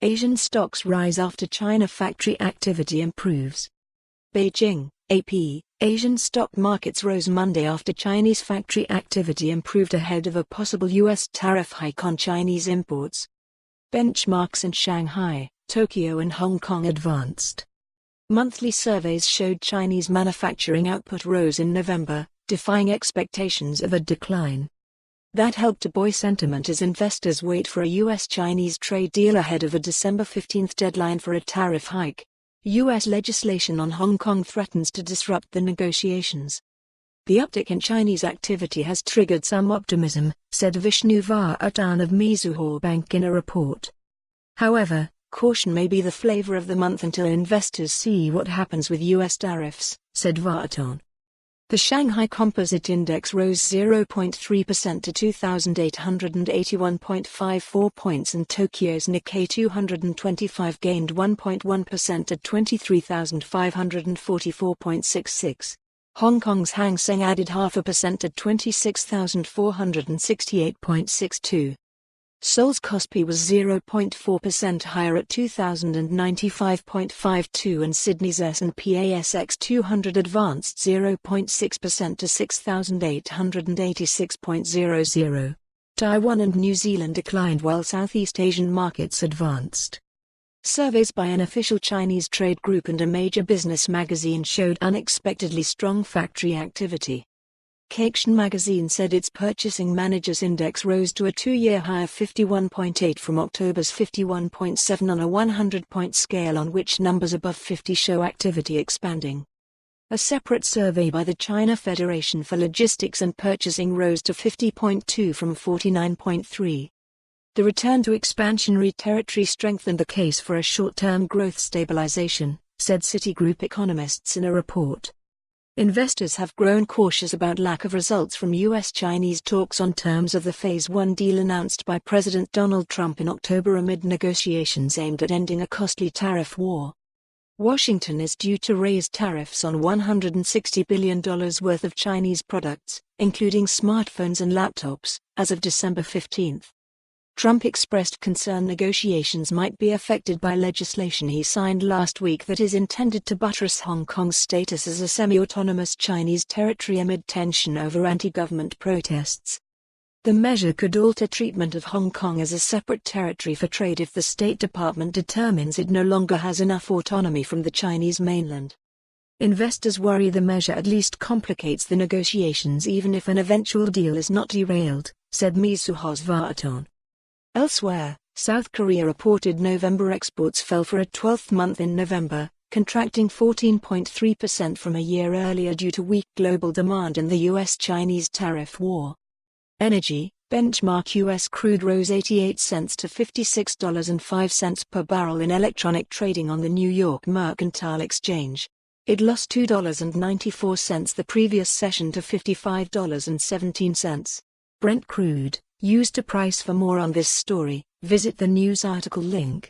Asian stocks rise after China factory activity improves. Beijing, AP, Asian stock markets rose Monday after Chinese factory activity improved ahead of a possible U.S. tariff hike on Chinese imports. Benchmarks in Shanghai, Tokyo and Hong Kong advanced. Monthly surveys showed Chinese manufacturing output rose in November, defying expectations of a decline. That helped to buoy sentiment as investors wait for a U.S. Chinese trade deal ahead of a December 15 deadline for a tariff hike. U.S. legislation on Hong Kong threatens to disrupt the negotiations. The uptick in Chinese activity has triggered some optimism, said Vishnu Varathan of Mizuho Bank in a report. However, caution may be the flavor of the month until investors see what happens with U.S. tariffs, said Varathan. The Shanghai Composite Index rose 0.3% to 2,881.54 points and Tokyo's Nikkei 225 gained 1.1% at 23,544.66. Hong Kong's Hang Seng added 0.5% at 26,468.62. Seoul's Kospi was 0.4% higher at 2,095.52 and Sydney's S&P ASX 200 advanced 0.6% to 6,886.00. Taiwan and New Zealand declined while Southeast Asian markets advanced. Surveys by an official Chinese trade group and a major business magazine showed unexpectedly strong factory activity. Kaikshan magazine said its Purchasing Managers Index rose to a two-year high of 51.8 from October's 51.7 on a 100-point scale on which numbers above 50 show activity expanding. A separate survey by the China Federation for Logistics and Purchasing rose to 50.2 from 49.3. The return to expansionary territory strengthened the case for a short-term growth stabilization, said Citigroup economists in a report. Investors have grown cautious about lack of results from U.S. Chinese talks on terms of the Phase 1 deal announced by President Donald Trump in October amid negotiations aimed at ending a costly tariff war. Washington is due to raise tariffs on $160 billion worth of Chinese products, including smartphones and laptops, as of December 15. Trump expressed concern negotiations might be affected by legislation he signed last week that is intended to buttress Hong Kong's status as a semi-autonomous Chinese territory amid tension over anti-government protests. The measure could alter treatment of Hong Kong as a separate territory for trade if the State Department determines it no longer has enough autonomy from the Chinese mainland. Investors worry the measure at least complicates the negotiations even if an eventual deal is not derailed, said Mizuho's Varathan. Elsewhere, South Korea reported November exports fell for a 12th month in November, contracting 14.3% from a year earlier due to weak global demand and the U.S.-Chinese tariff war. Energy, benchmark U.S. crude rose 88 cents to $56.05 per barrel in electronic trading on the New York Mercantile Exchange. It lost $2.94 the previous session to $55.17. Brent crude, used to price. For more on this story, visit the news article link.